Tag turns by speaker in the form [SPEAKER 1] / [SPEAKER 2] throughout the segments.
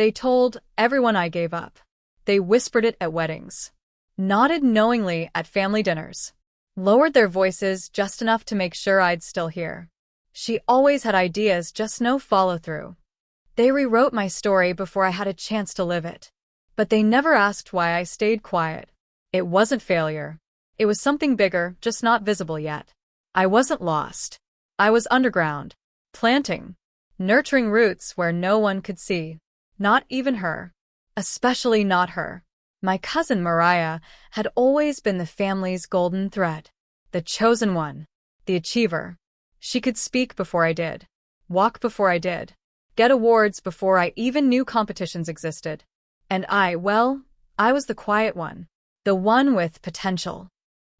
[SPEAKER 1] They told everyone I gave up. They whispered it at weddings, nodded knowingly at family dinners, lowered their voices just enough to make sure I'd still hear. She always had ideas, just no follow-through. They rewrote my story before I had a chance to live it. But they never asked why I stayed quiet. It wasn't failure. It was something bigger, just not visible yet. I wasn't lost. I was underground, planting, nurturing roots where no one could see. Not even her. Especially not her. My cousin Mariah had always been the family's golden thread. The chosen one. The achiever. She could speak before I did. Walk before I did. Get awards before I even knew competitions existed. And I was the quiet one. The one with potential.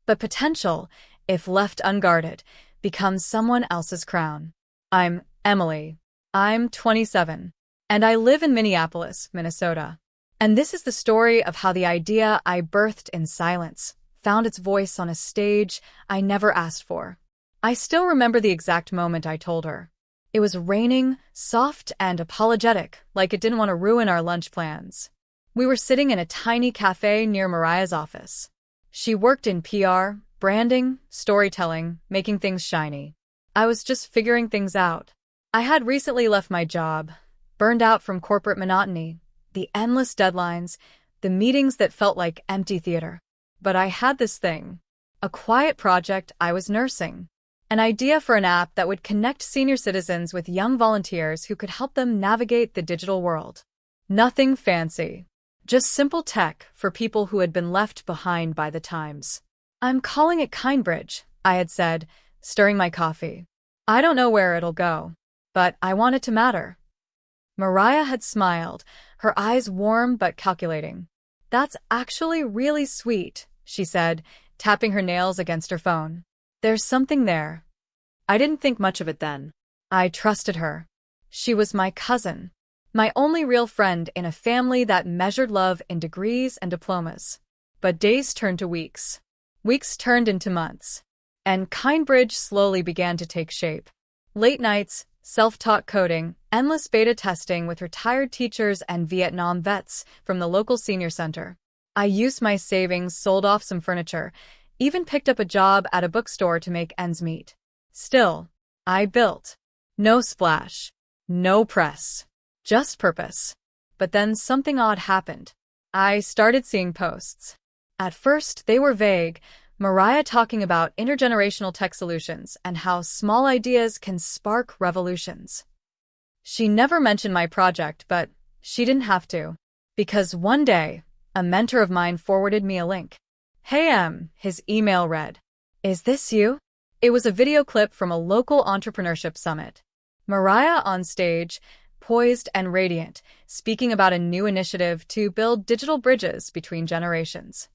[SPEAKER 1] But potential, if left unguarded, becomes someone else's crown. I'm Emily. I'm 27. And I live in Minneapolis, Minnesota. And this is the story of how the idea I birthed in silence found its voice on a stage I never asked for. I still remember the exact moment I told her. It was raining, soft and apologetic, like it didn't want to ruin our lunch plans. We were sitting in a tiny cafe near Mariah's office. She worked in PR, branding, storytelling, making things shiny. I was just figuring things out. I had recently left my job, burned out from corporate monotony, the endless deadlines, the meetings that felt like empty theater. But I had this thing, a quiet project I was nursing. An idea for an app that would connect senior citizens with young volunteers who could help them navigate the digital world. Nothing fancy. Just simple tech for people who had been left behind by the times. I'm calling it Kindbridge, I had said, stirring my coffee. I don't know where it'll go, but I want it to matter. Mariah had smiled, her eyes warm but calculating. That's actually really sweet, she said, tapping her nails against her phone. There's something there. I didn't think much of it then. I trusted her. She was my cousin. My only real friend in a family that measured love in degrees and diplomas. But days turned to weeks. Weeks turned into months. And Kindbridge slowly began to take shape. Late nights, self-taught coding, endless beta testing with retired teachers and Vietnam vets from the local senior center. I used my savings, sold off some furniture, even picked up a job at a bookstore to make ends meet. Still, I built. No splash. No press. Just purpose. But then something odd happened. I started seeing posts. At first, they were vague, Mariah talking about intergenerational tech solutions and how small ideas can spark revolutions. She never mentioned my project, but she didn't have to. Because one day, a mentor of mine forwarded me a link. Hey his email read. Is this you? It was a video clip from a local entrepreneurship summit. Mariah on stage, poised and radiant, speaking about a new initiative to build digital bridges between generations.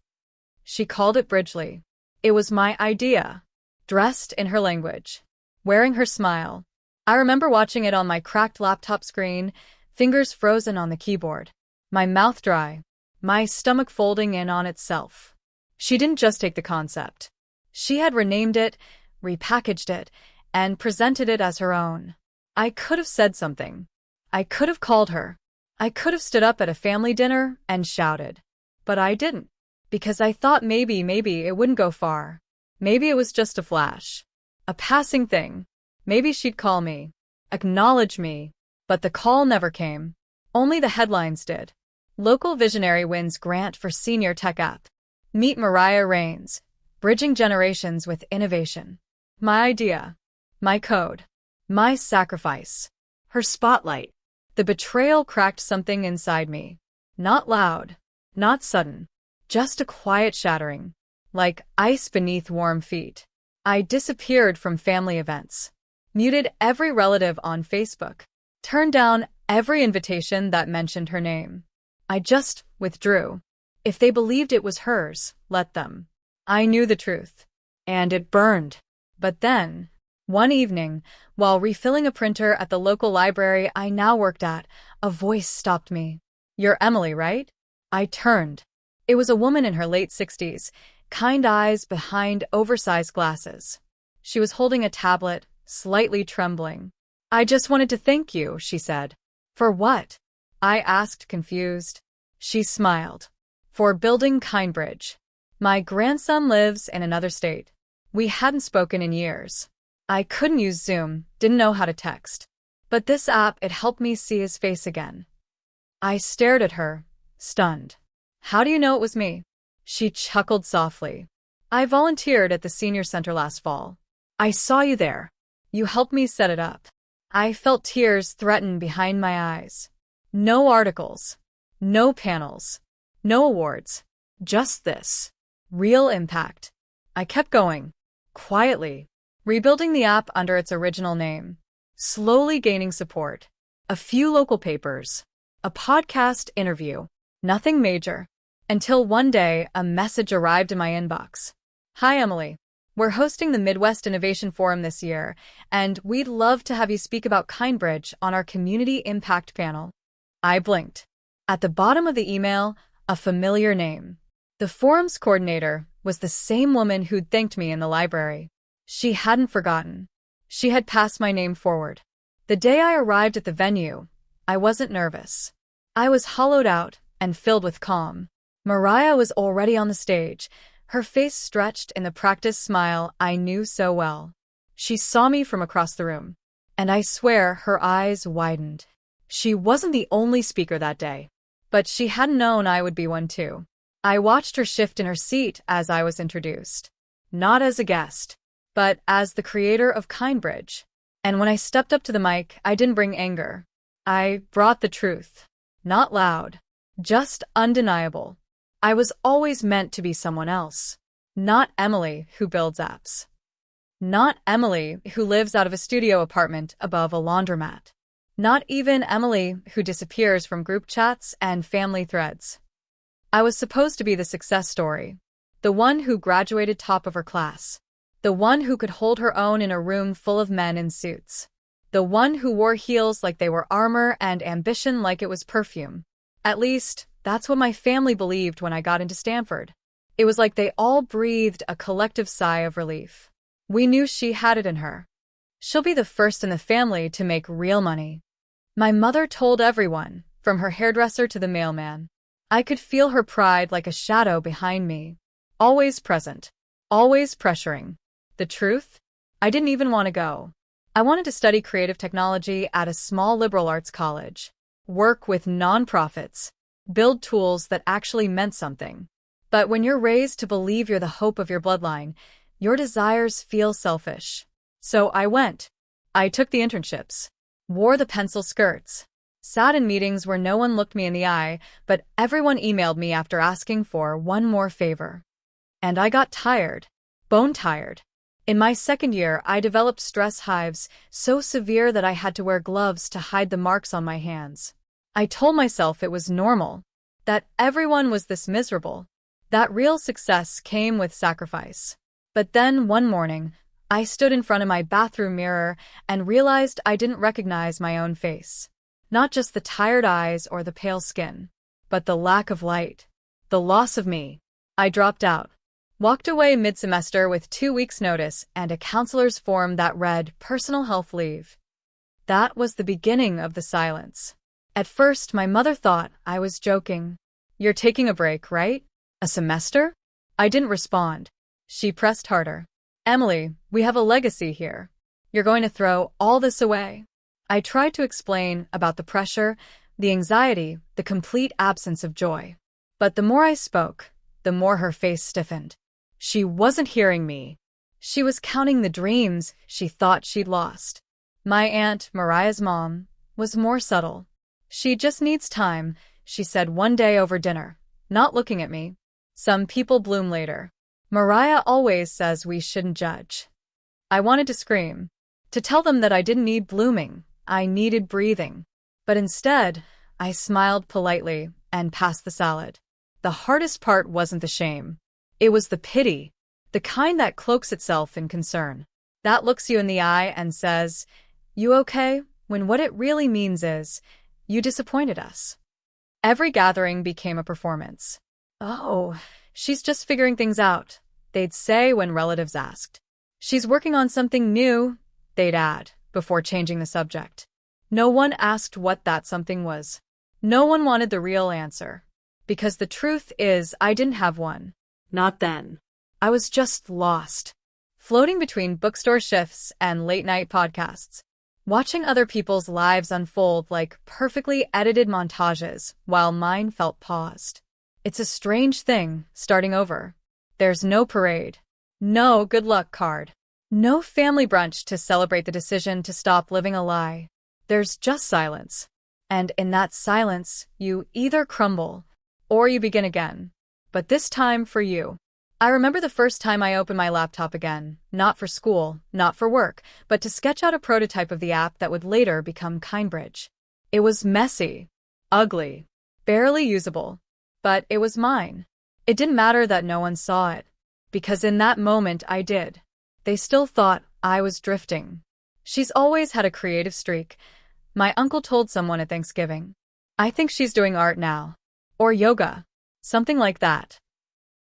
[SPEAKER 1] She called it Bridgely. It was my idea. Dressed in her language. Wearing her smile. I remember watching it on my cracked laptop screen, fingers frozen on the keyboard. My mouth dry. My stomach folding in on itself. She didn't just take the concept. She had renamed it, repackaged it, and presented it as her own. I could have said something. I could have called her. I could have stood up at a family dinner and shouted. But I didn't. Because I thought maybe it wouldn't go far. Maybe it was just a flash. A passing thing. Maybe she'd call me. Acknowledge me. But the call never came. Only the headlines did. Local visionary wins grant for senior tech app. Meet Mariah Reigns, bridging generations with innovation. My idea. My code. My sacrifice. Her spotlight. The betrayal cracked something inside me. Not loud. Not sudden. Just a quiet shattering. Like ice beneath warm feet. I disappeared from family events. Muted every relative on Facebook. Turned down every invitation that mentioned her name. I just withdrew. If they believed it was hers, let them. I knew the truth. And it burned. But then, one evening, while refilling a printer at the local library I now worked at, a voice stopped me. You're Emily, right? I turned. It was a woman in her late 60s, kind eyes behind oversized glasses. She was holding a tablet, slightly trembling. I just wanted to thank you, she said. For what? I asked, confused. She smiled. For building Kindbridge. My grandson lives in another state. We hadn't spoken in years. I couldn't use Zoom, didn't know how to text. But this app, it helped me see his face again. I stared at her, stunned. How do you know it was me? She chuckled softly. I volunteered at the senior center last fall. I saw you there. You helped me set it up. I felt tears threaten behind my eyes. No articles. No panels. No awards. Just this. Real impact. I kept going. Quietly. Rebuilding the app under its original name. Slowly gaining support. A few local papers. A podcast interview. Nothing major. Until one day, a message arrived in my inbox. Hi, Emily. We're hosting the Midwest Innovation Forum this year, and we'd love to have you speak about Kindbridge on our Community Impact panel. I blinked. At the bottom of the email, a familiar name. The forum's coordinator was the same woman who'd thanked me in the library. She hadn't forgotten. She had passed my name forward. The day I arrived at the venue, I wasn't nervous. I was hollowed out and filled with calm. Mariah was already on the stage, her face stretched in the practiced smile I knew so well. She saw me from across the room, and I swear her eyes widened. She wasn't the only speaker that day, but she hadn't known I would be one too. I watched her shift in her seat as I was introduced. Not as a guest, but as the creator of Kindbridge. And when I stepped up to the mic, I didn't bring anger. I brought the truth. Not loud, just undeniable. I was always meant to be someone else. Not Emily, who builds apps. Not Emily, who lives out of a studio apartment above a laundromat. Not even Emily, who disappears from group chats and family threads. I was supposed to be the success story. The one who graduated top of her class. The one who could hold her own in a room full of men in suits. The one who wore heels like they were armor and ambition like it was perfume. At least, that's what my family believed when I got into Stanford. It was like they all breathed a collective sigh of relief. We knew she had it in her. She'll be the first in the family to make real money. My mother told everyone, from her hairdresser to the mailman. I could feel her pride like a shadow behind me. Always present. Always pressuring. The truth? I didn't even want to go. I wanted to study creative technology at a small liberal arts college. Work with nonprofits. Build tools that actually meant something. But when you're raised to believe you're the hope of your bloodline, your desires feel selfish. So I went. I took the internships. Wore the pencil skirts. Sat in meetings where no one looked me in the eye, but everyone emailed me after asking for one more favor. And I got tired. Bone tired. In my second year, I developed stress hives so severe that I had to wear gloves to hide the marks on my hands. I told myself it was normal, that everyone was this miserable, that real success came with sacrifice. But then one morning, I stood in front of my bathroom mirror and realized I didn't recognize my own face. Not just the tired eyes or the pale skin, but the lack of light, the loss of me. I dropped out. Walked away mid-semester with 2 weeks' notice and a counselor's form that read personal health leave. That was the beginning of the silence. At first, my mother thought I was joking. You're taking a break, right? A semester? I didn't respond. She pressed harder. Emily, we have a legacy here. You're going to throw all this away. I tried to explain about the pressure, the anxiety, the complete absence of joy. But the more I spoke, the more her face stiffened. She wasn't hearing me. She was counting the dreams she thought she'd lost. My aunt, Mariah's mom, was more subtle. She just needs time, she said one day over dinner, not looking at me. Some people bloom later. Mariah always says we shouldn't judge. I wanted to scream, to tell them that I didn't need blooming, I needed breathing. But instead, I smiled politely and passed the salad. The hardest part wasn't the shame. It was the pity, the kind that cloaks itself in concern. That looks you in the eye and says, "You okay?" when what it really means is, "You disappointed us." Every gathering became a performance. "Oh, she's just figuring things out," they'd say when relatives asked. "She's working on something new," they'd add, before changing the subject. No one asked what that something was. No one wanted the real answer. Because the truth is, I didn't have one.
[SPEAKER 2] Not then.
[SPEAKER 1] I was just lost, floating between bookstore shifts and late-night podcasts, watching other people's lives unfold like perfectly edited montages while mine felt paused. It's a strange thing, starting over. There's no parade, no good luck card, no family brunch to celebrate the decision to stop living a lie. There's just silence. And in that silence, you either crumble or you begin again. But this time for you. I remember the first time I opened my laptop again, not for school, not for work, but to sketch out a prototype of the app that would later become Kindbridge. It was messy, ugly, barely usable, but it was mine. It didn't matter that no one saw it, because in that moment I did. They still thought I was drifting. She's always had a creative streak. My uncle told someone at Thanksgiving. I think she's doing art now. Or yoga. Something like that.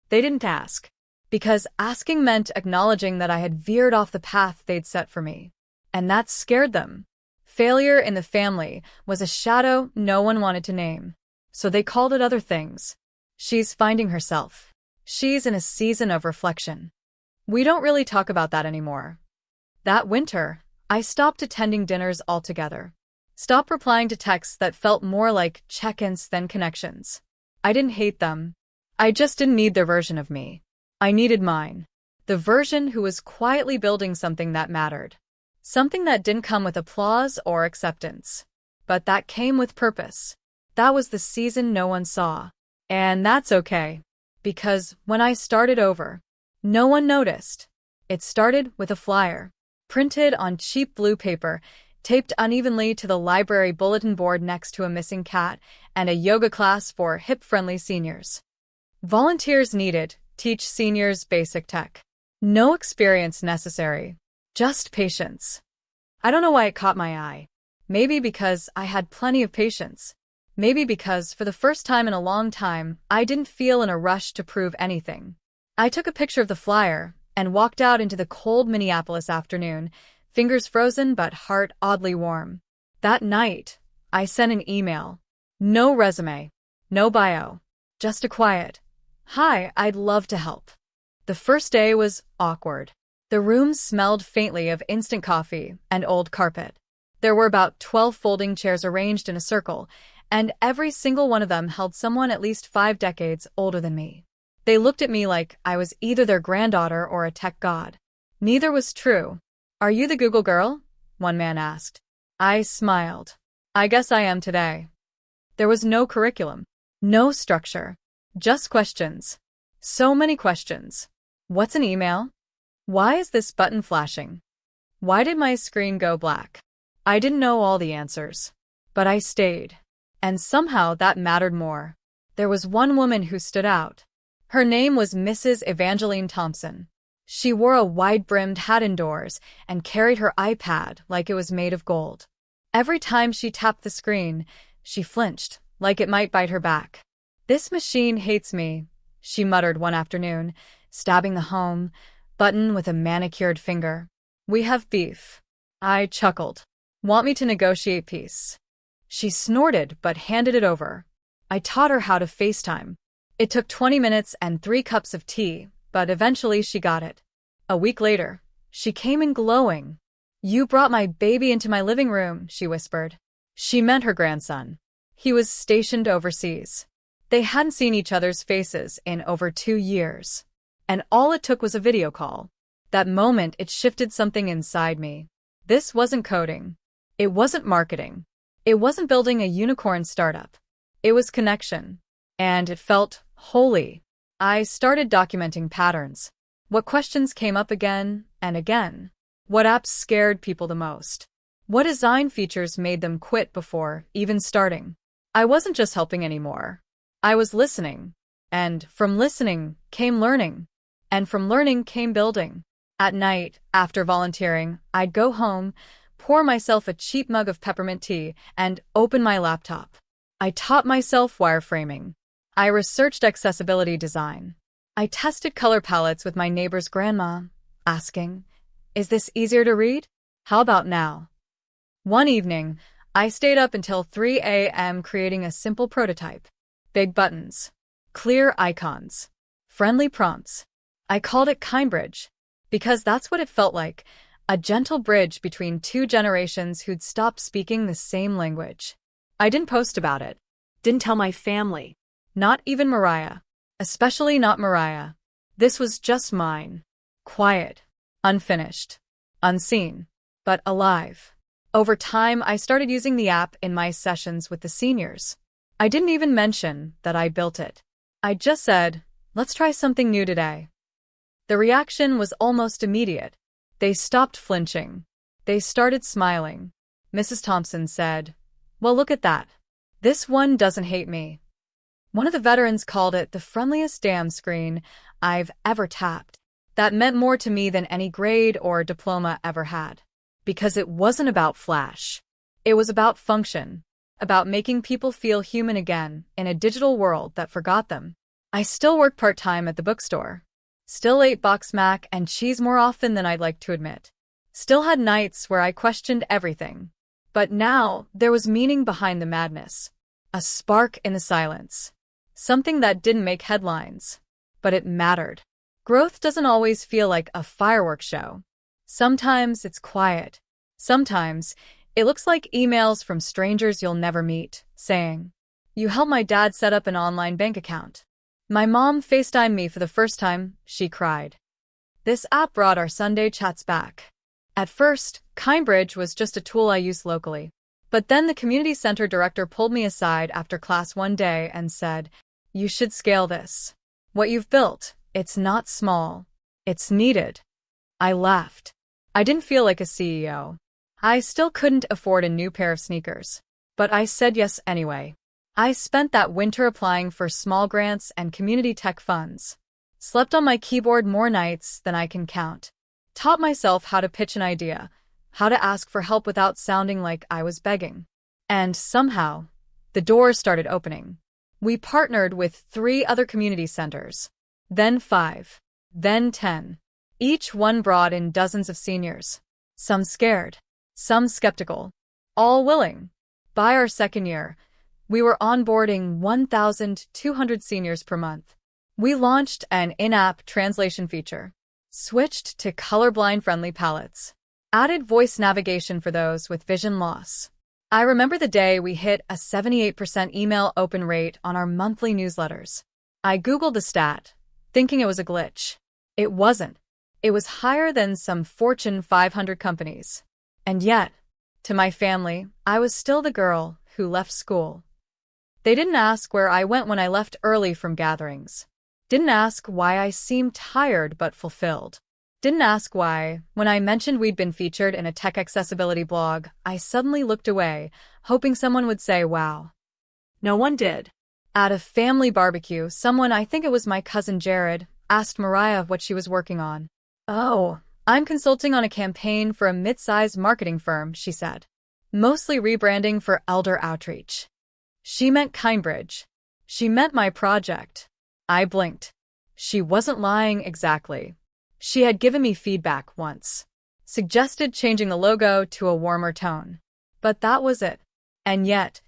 [SPEAKER 1] They didn't ask, because asking meant acknowledging that I had veered off the path they'd set for me. And that scared them. Failure in the family was a shadow no one wanted to name. So they called it other things. She's finding herself. She's in a season of reflection. We don't really talk about that anymore. That winter, I stopped attending dinners altogether. Stopped replying to texts that felt more like check-ins than connections. I didn't hate them. I just didn't need their version of me. I needed mine. The version who was quietly building something that mattered. Something that didn't come with applause or acceptance. But that came with purpose. That was the season no one saw. And that's okay. Because when I started over, no one noticed. It started with a flyer. Printed on cheap blue paper, taped unevenly to the library bulletin board next to a missing cat and a yoga class for hip-friendly seniors. Volunteers needed, teach seniors basic tech. No experience necessary. Just patience. I don't know why it caught my eye. Maybe because I had plenty of patience. Maybe because, for the first time in a long time, I didn't feel in a rush to prove anything. I took a picture of the flyer and walked out into the cold Minneapolis afternoon, fingers frozen but heart oddly warm. That night, I sent an email. No resume. No bio. Just a quiet, "Hi, I'd love to help." The first day was awkward. The room smelled faintly of instant coffee and old carpet. There were about 12 folding chairs arranged in a circle, and every single one of them held someone at least 5 decades older than me. They looked at me like I was either their granddaughter or a tech god. Neither was true. "Are you the Google girl?" one man asked. I smiled. "I guess I am today." There was no curriculum, no structure. Just questions. So many questions. What's an email? Why is this button flashing? Why did my screen go black? I didn't know all the answers. But I stayed. And somehow that mattered more. There was one woman who stood out. Her name was Mrs. Evangeline Thompson. She wore a wide-brimmed hat indoors and carried her iPad like it was made of gold. Every time she tapped the screen, she flinched, like it might bite her back. "This machine hates me," she muttered one afternoon, stabbing the home button with a manicured finger. "We have beef." I chuckled. "Want me to negotiate peace?" She snorted but handed it over. I taught her how to FaceTime. It took 20 minutes and 3 cups of tea, but eventually she got it. A week later, she came in glowing. "You brought my baby into my living room," she whispered. She meant her grandson. He was stationed overseas. They hadn't seen each other's faces in over 2 years. And all it took was a video call. That moment, it shifted something inside me. This wasn't coding. It wasn't marketing. It wasn't building a unicorn startup. It was connection. And it felt holy. I started documenting patterns. What questions came up again and again? What apps scared people the most? What design features made them quit before even starting? I wasn't just helping anymore. I was listening. And from listening came learning. And from learning came building. At night, after volunteering, I'd go home, pour myself a cheap mug of peppermint tea, and open my laptop. I taught myself wireframing. I researched accessibility design. I tested color palettes with my neighbor's grandma, asking, "Is this easier to read? How about now?" One evening, I stayed up until 3 a.m. creating a simple prototype. Big buttons, clear icons, friendly prompts. I called it Kindbridge because that's what it felt like, a gentle bridge between two generations who'd stopped speaking the same language. I didn't post about it. Didn't tell my family. Not even Mariah. Especially not Mariah. This was just mine. Quiet. Unfinished. Unseen. But alive. Over time, I started using the app in my sessions with the seniors. I didn't even mention that I built it. I just said, let's try something new today. The reaction was almost immediate. They stopped flinching. They started smiling. Mrs. Thompson said, well, look at that. This one doesn't hate me. One of the veterans called it the friendliest damn screen I've ever tapped. That meant more to me than any grade or diploma ever had. Because it wasn't about flash. It was about function. About making people feel human again in a digital world that forgot them. I still work part-time at the bookstore. Still ate box mac and cheese more often than I'd like to admit. Still had nights where I questioned everything. But now, there was meaning behind the madness. A spark in the silence. Something that didn't make headlines. But it mattered. Growth doesn't always feel like a fireworks show. Sometimes it's quiet. Sometimes it looks like emails from strangers you'll never meet, saying, you helped my dad set up an online bank account. My mom FaceTimed me for the first time, she cried. This app brought our Sunday chats back. At first, Kindbridge was just a tool I used locally. But then the community center director pulled me aside after class one day and said, you should scale this. What you've built, it's not small. It's needed. I laughed. I didn't feel like a CEO. I still couldn't afford a new pair of sneakers. But I said yes anyway. I spent that winter applying for small grants and community tech funds. Slept on my keyboard more nights than I can count. Taught myself how to pitch an idea, how to ask for help without sounding like I was begging. And somehow, the doors started opening. We partnered with 3 other community centers. Then 5. Then 10. Each one brought in dozens of seniors. Some scared. Some skeptical. All willing. By our second year, we were onboarding 1,200 seniors per month. We launched an in-app translation feature. Switched to colorblind-friendly palettes. Added voice navigation for those with vision loss. I remember the day we hit a 78% email open rate on our monthly newsletters. I Googled the stat, thinking it was a glitch. It wasn't. It was higher than some Fortune 500 companies. And yet, to my family, I was still the girl who left school. They didn't ask where I went when I left early from gatherings. Didn't ask why I seemed tired but fulfilled. Didn't ask why, when I mentioned we'd been featured in a tech accessibility blog, I suddenly looked away, hoping someone would say, wow. No one did. At a family barbecue, someone, I think it was my cousin Jared, asked Mariah what she was working on. Oh, I'm consulting on a campaign for a mid-sized marketing firm, she said. Mostly rebranding for elder outreach. She meant Kindbridge. She meant my project. I blinked. She wasn't lying exactly. She had given me feedback once. Suggested changing the logo to a warmer tone. But that was it. And yet,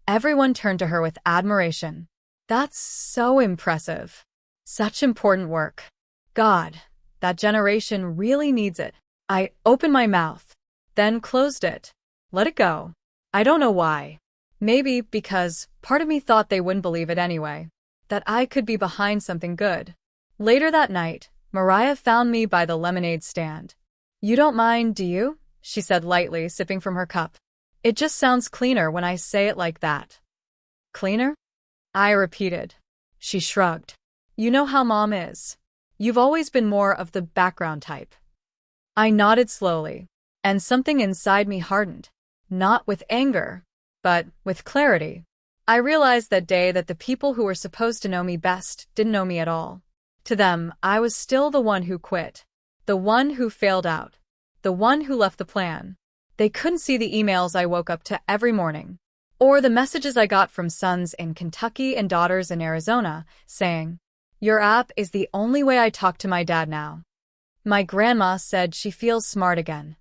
[SPEAKER 1] everyone turned to her with admiration. That's so impressive. Such important work. God, that generation really needs it. I opened my mouth, then closed it. Let it go. I don't know why. Maybe because part of me thought they wouldn't believe it anyway. That I could be behind something good. Later that night, Mariah found me by the lemonade stand. You don't mind, do you? She said lightly, sipping from her cup. It just sounds cleaner when I say it like that. Cleaner? I repeated. She shrugged. You know how Mom is. You've always been more of the background type. I nodded slowly, and something inside me hardened. Not with anger, but with clarity. I realized that day that the people who were supposed to know me best didn't know me at all. To them, I was still the one who quit. The one who failed out. The one who left the plan. They couldn't see the emails I woke up to every morning. Or the messages I got from sons in Kentucky and daughters in Arizona, saying, your app is the only way I talk to my dad now. My grandma said she feels smart again.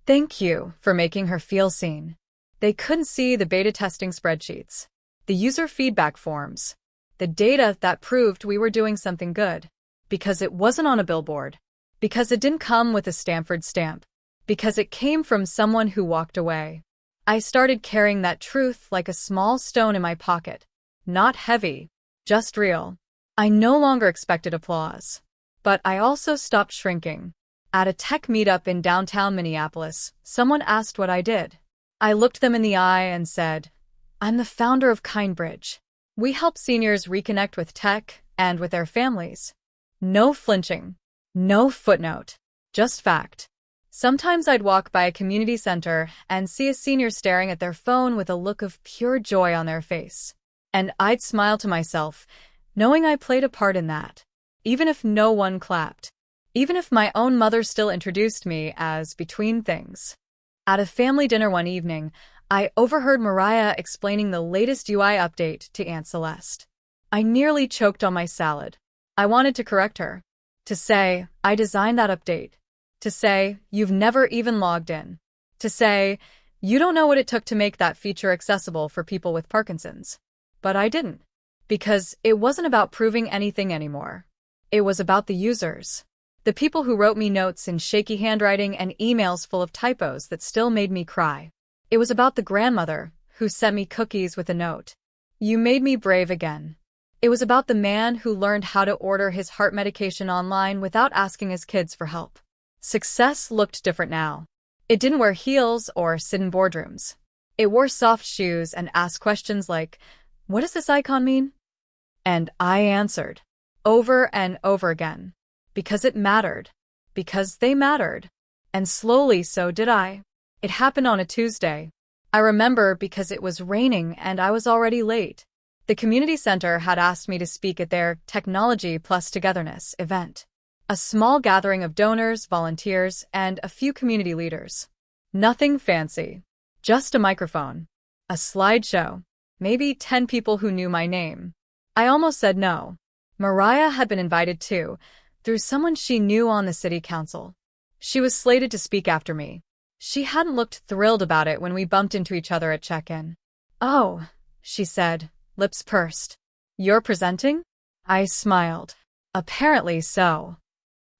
[SPEAKER 1] Thank you for making her feel seen. They couldn't see the beta testing spreadsheets, the user feedback forms, the data that proved we were doing something good. Because it wasn't on a billboard. Because it didn't come with a Stanford stamp. Because it came from someone who walked away. I started carrying that truth like a small stone in my pocket. Not heavy, just real. I no longer expected applause. But I also stopped shrinking. At a tech meetup in downtown Minneapolis, someone asked what I did. I looked them in the eye and said, "I'm the founder of KindBridge. We help seniors reconnect with tech and with their families." No flinching. No footnote. Just fact. Sometimes I'd walk by a community center and see a senior staring at their phone with a look of pure joy on their face. And I'd smile to myself, knowing I played a part in that. Even if no one clapped. Even if my own mother still introduced me as between things. At a family dinner one evening, I overheard Mariah explaining the latest UI update to Aunt Celeste. I nearly choked on my salad. I wanted to correct her. To say, I designed that update. To say, you've never even logged in. To say, you don't know what it took to make that feature accessible for people with Parkinson's. But I didn't. Because it wasn't about proving anything anymore. It was about the users. The people who wrote me notes in shaky handwriting and emails full of typos that still made me cry. It was about the grandmother who sent me cookies with a note. You made me brave again. It was about the man who learned how to order his heart medication online without asking his kids for help. Success looked different now. It didn't wear heels or sit in boardrooms. It wore soft shoes and asked questions like, "What does this icon mean?" And I answered, over and over again. Because it mattered. Because they mattered. And slowly so did I. It happened on a Tuesday. I remember because it was raining and I was already late. The community center had asked me to speak at their Technology Plus Togetherness event. A small gathering of donors, volunteers, and a few community leaders. Nothing fancy. Just a microphone. A slideshow. Maybe 10 people who knew my name. I almost said no. Mariah had been invited too, through someone she knew on the city council. She was slated to speak after me. She hadn't looked thrilled about it when we bumped into each other at check-in. "Oh," she said, lips pursed. "You're presenting?" I smiled. "Apparently so."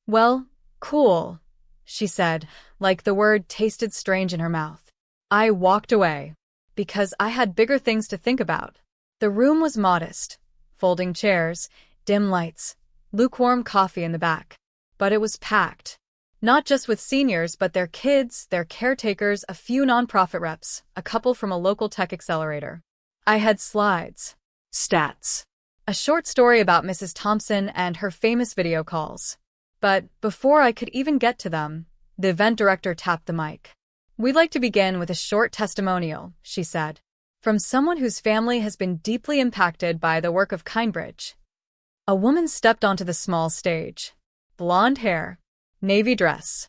[SPEAKER 1] "Well, cool," she said, like the word tasted strange in her mouth. I walked away. Because I had bigger things to think about. The room was modest. Folding chairs, dim lights, lukewarm coffee in the back. But it was packed. Not just with seniors, but their kids, their caretakers, a few nonprofit reps, a couple from a local tech accelerator. I had slides. Stats. A short story about Mrs. Thompson and her famous video calls. But before I could even get to them, the event director tapped the mic. "We'd like to begin with a short testimonial," she said, "from someone whose family has been deeply impacted by the work of KindBridge." A woman stepped onto the small stage. Blonde hair, navy dress,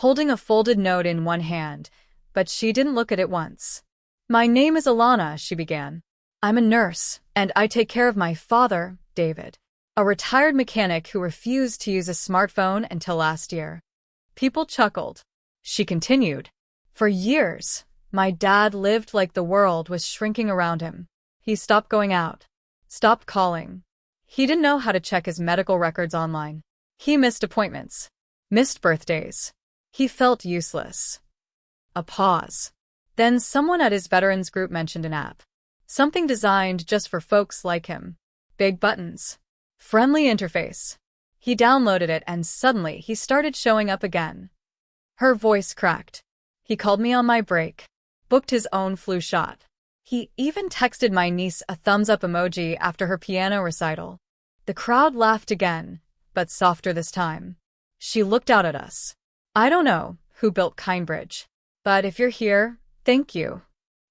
[SPEAKER 1] holding a folded note in one hand, but she didn't look at it once. "My name is Alana," she began. "I'm a nurse, and I take care of my father, David, a retired mechanic who refused to use a smartphone until last year." People chuckled. She continued. "For years, my dad lived like the world was shrinking around him. He stopped going out, stopped calling. He didn't know how to check his medical records online. He missed appointments, missed birthdays. He felt useless." A pause. Then someone at his veterans group mentioned an app. Something designed just for folks like him. Big buttons. Friendly interface. He downloaded it and suddenly he started showing up again. Her voice cracked. He called me on my break. Booked his own flu shot. He even texted my niece a thumbs-up emoji after her piano recital. The crowd laughed again, but softer this time. She looked out at us. "I don't know who built KindBridge, but if you're here, thank you."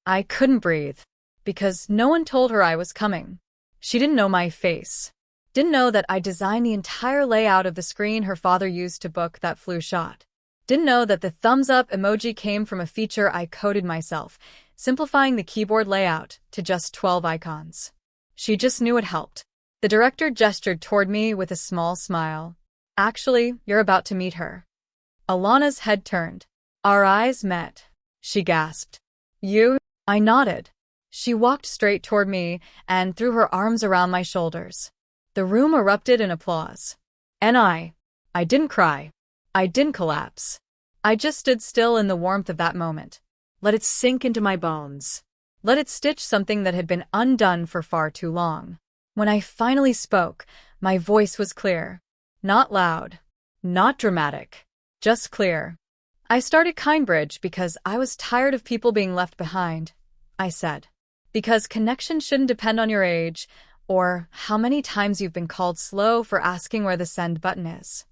[SPEAKER 1] I couldn't breathe, because no one told her I was coming. She didn't know my face. Didn't know that I designed the entire layout of the screen her father used to book that flu shot. Didn't know that the thumbs-up emoji came from a feature I coded myself, simplifying the keyboard layout to just 12 icons. She just knew it helped. The director gestured toward me with a small smile. "Actually, you're about to meet her." Alana's head turned. Our eyes met. She gasped. "You?" I nodded. She walked straight toward me and threw her arms around my shoulders. The room erupted in applause. And I didn't cry. I didn't collapse. I just stood still in the warmth of that moment. Let it sink into my bones. Let it stitch something that had been undone for far too long. When I finally spoke, my voice was clear. Not loud. Not dramatic. Just clear. I started Kindbridge because I was tired of people being left behind, I said. Because connection shouldn't depend on your age, or how many times you've been called slow for asking where the send button is.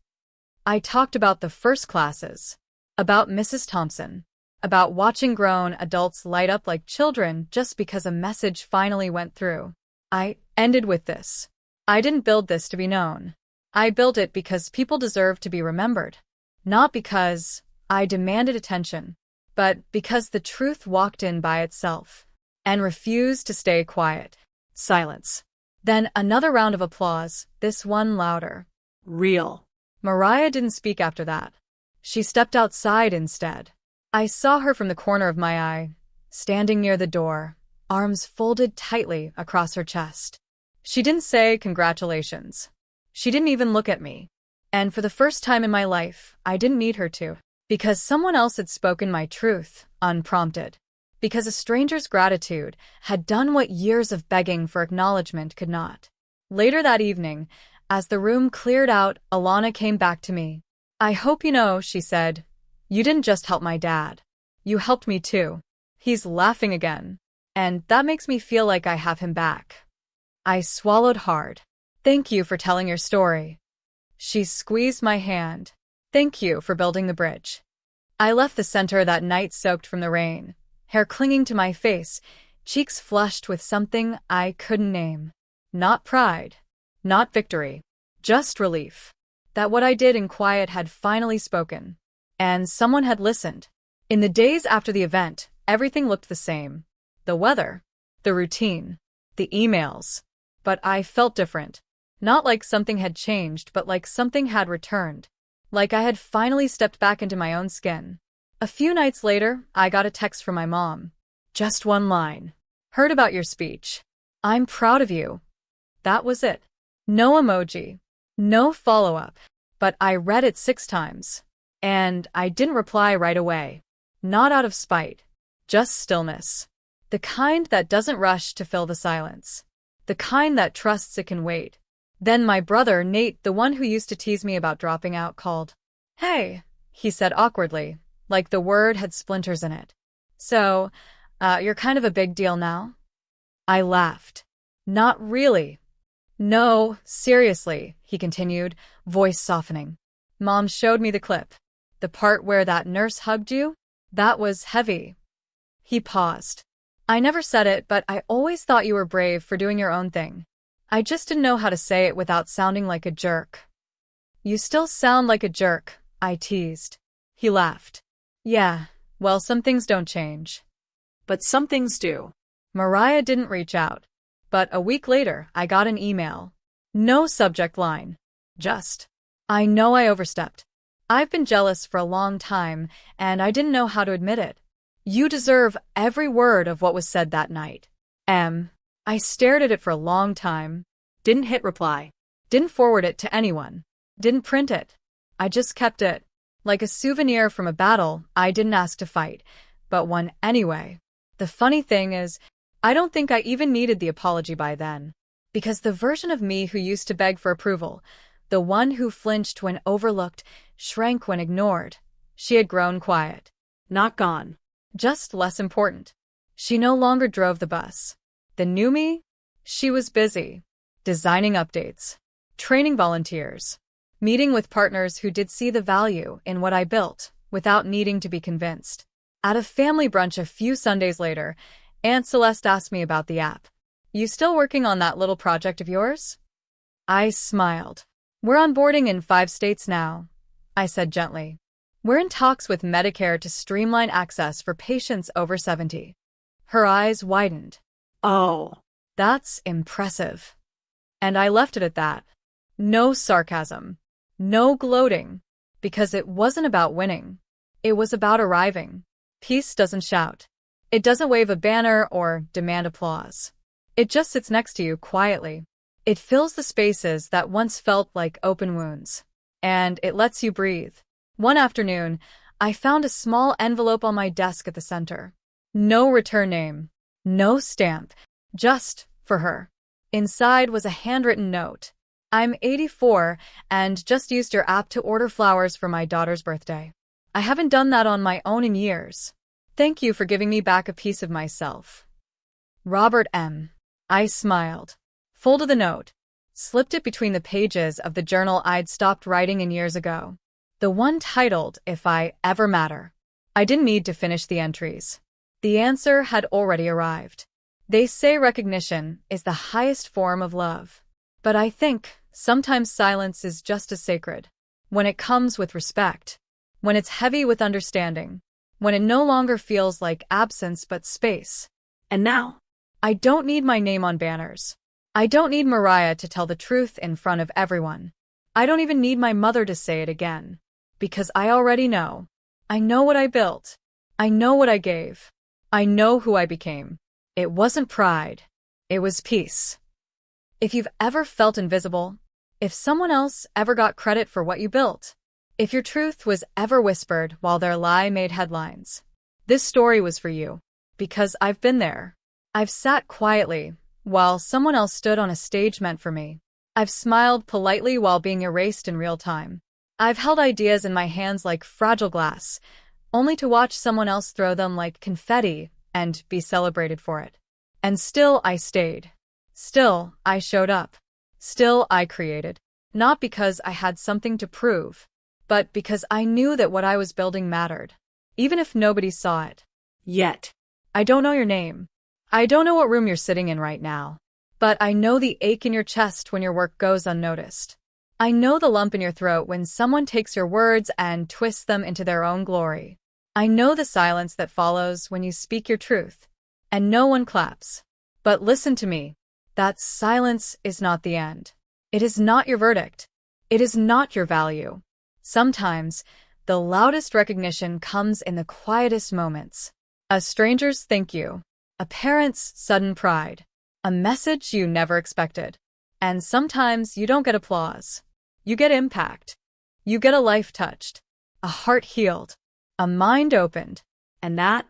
[SPEAKER 1] I talked about the first classes, about Mrs. Thompson, about watching grown adults light up like children just because a message finally went through. I ended with this. I didn't build this to be known. I built it because people deserve to be remembered. Not because I demanded attention, but because the truth walked in by itself and refused to stay quiet. Silence. Then another round of applause, this one louder. Real. Mariah didn't speak after that. She stepped outside instead. I saw her from the corner of my eye, standing near the door, arms folded tightly across her chest. She didn't say congratulations. She didn't even look at me. And for the first time in my life, I didn't need her to. Because someone else had spoken my truth, unprompted. Because a stranger's gratitude had done what years of begging for acknowledgement could not. Later that evening, as the room cleared out, Alana came back to me. I hope you know, she said, you didn't just help my dad. You helped me too. He's laughing again. And that makes me feel like I have him back. I swallowed hard. Thank you for telling your story. She squeezed my hand. Thank you for building the bridge. I left the center that night soaked from the rain, hair clinging to my face, cheeks flushed with something I couldn't name. Not pride. Not victory. Just relief. That what I did in quiet had finally spoken. And someone had listened. In the days after the event, everything looked the same. The weather. The routine. The emails. But I felt different. Not like something had changed, but like something had returned. Like I had finally stepped back into my own skin. A few nights later, I got a text from my mom. Just one line. Heard about your speech. I'm proud of you. That was it. No emoji. No follow-up. But I read it 6 times. And I didn't reply right away. Not out of spite. Just stillness. The kind that doesn't rush to fill the silence. The kind that trusts it can wait. Then my brother, Nate, the one who used to tease me about dropping out, called. Hey, he said awkwardly, like the word had splinters in it. So, you're kind of a big deal now? I laughed. Not really. No, seriously, he continued, voice softening. Mom showed me the clip. The part where that nurse hugged you? That was heavy. He paused. I never said it, but I always thought you were brave for doing your own thing. I just didn't know how to say it without sounding like a jerk. You still sound like a jerk, I teased. He laughed. Yeah, well, some things don't change. But some things do. Mariah didn't reach out. But a week later, I got an email. No subject line. Just. I know I overstepped. I've been jealous for a long time, and I didn't know how to admit it. You deserve every word of what was said that night. I stared at it for a long time. Didn't hit reply. Didn't forward it to anyone. Didn't print it. I just kept it. Like a souvenir from a battle I didn't ask to fight, but won anyway. The funny thing is, I don't think I even needed the apology by then. Because the version of me who used to beg for approval, the one who flinched when overlooked, shrank when ignored, she had grown quiet. Not gone. Just less important. She no longer drove the bus. The new me? She was busy. Designing updates. Training volunteers. Meeting with partners who did see the value in what I built, without needing to be convinced. At a family brunch a few Sundays later, Aunt Celeste asked me about the app. You still working on that little project of yours? I smiled. We're onboarding in 5 states now, I said gently. We're in talks with Medicare to streamline access for patients over 70. Her eyes widened. Oh, that's impressive. And I left it at that. No sarcasm. No gloating. Because it wasn't about winning. It was about arriving. Peace doesn't shout. It doesn't wave a banner or demand applause. It just sits next to you quietly. It fills the spaces that once felt like open wounds. And it lets you breathe. One afternoon, I found a small envelope on my desk at the center. No return name. No stamp. Just for her. Inside was a handwritten note. I'm 84 and just used your app to order flowers for my daughter's birthday. I haven't done that on my own in years. Thank you for giving me back a piece of myself. Robert M. I smiled, folded the note, slipped it between the pages of the journal I'd stopped writing in years ago. The one titled, If I Ever Matter. I didn't need to finish the entries. The answer had already arrived. They say recognition is the highest form of love. But I think sometimes silence is just as sacred. When it comes with respect. When it's heavy with understanding. When it no longer feels like absence but space. And now, I don't need my name on banners. I don't need Mariah to tell the truth in front of everyone. I don't even need my mother to say it again. Because I already know. I know what I built. I know what I gave. I know who I became. It wasn't pride. It was peace. If you've ever felt invisible, if someone else ever got credit for what you built, if your truth was ever whispered while their lie made headlines, this story was for you. Because I've been there. I've sat quietly while someone else stood on a stage meant for me. I've smiled politely while being erased in real time. I've held ideas in my hands like fragile glass, only to watch someone else throw them like confetti and be celebrated for it. And still I stayed. Still I showed up. Still I created. Not because I had something to prove, but because I knew that what I was building mattered. Even if nobody saw it. Yet. I don't know your name. I don't know what room you're sitting in right now. But I know the ache in your chest when your work goes unnoticed. I know the lump in your throat when someone takes your words and twists them into their own glory. I know the silence that follows when you speak your truth, and no one claps. But listen to me. That silence is not the end. It is not your verdict. It is not your value. Sometimes, the loudest recognition comes in the quietest moments. A stranger's thank you. A parent's sudden pride. A message you never expected. And sometimes you don't get applause. You get impact. You get a life touched. A heart healed. A mind opened. And that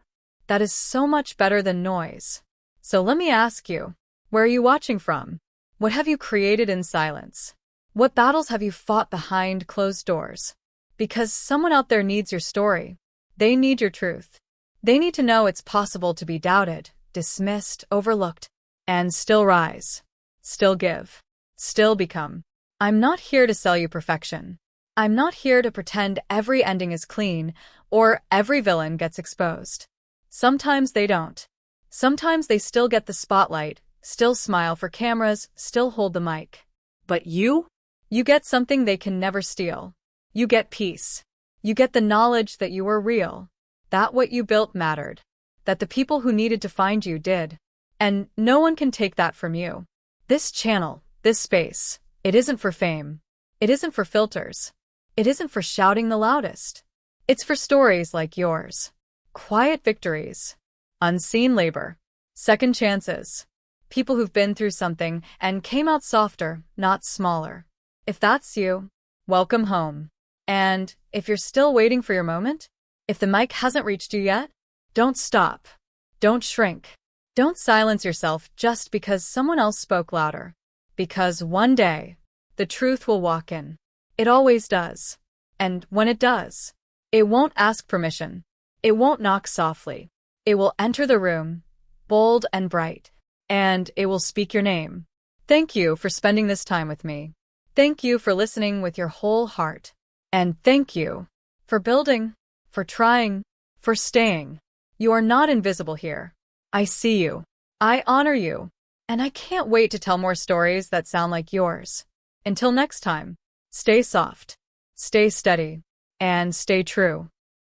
[SPEAKER 1] is so much better than noise. So let me ask you, where are you watching from? What have you created in silence? What battles have you fought behind closed doors? Because someone out there needs your story. They need your truth. They need to know it's possible to be doubted, dismissed, overlooked, and still rise, still give, still become. I'm not here to sell you perfection. I'm not here to pretend every ending is clean or every villain gets exposed. Sometimes they don't. Sometimes they still get the spotlight, still smile for cameras, still hold the mic. But you get something they can never steal. You get peace. You get the knowledge that you were real, that what you built mattered, that the people who needed to find you did. And no one can take that from you. This channel, this space, it isn't for fame. It isn't for filters. It isn't for shouting the loudest. It's for stories like yours. Quiet victories. Unseen labor. Second chances. People who've been through something and came out softer, not smaller. If that's you, welcome home. And if you're still waiting for your moment, if the mic hasn't reached you yet, don't stop. Don't shrink. Don't silence yourself just because someone else spoke louder. Because one day, the truth will walk in. It always does. And when it does, it won't ask permission. It won't knock softly. It will enter the room, bold and bright, and it will speak your name. Thank you for spending this time with me. Thank you for listening with your whole heart. And thank you for building, for trying, for staying. You are not invisible here. I see you. I honor you. And I can't wait to tell more stories that sound like yours. Until next time, stay soft, stay steady, and stay true.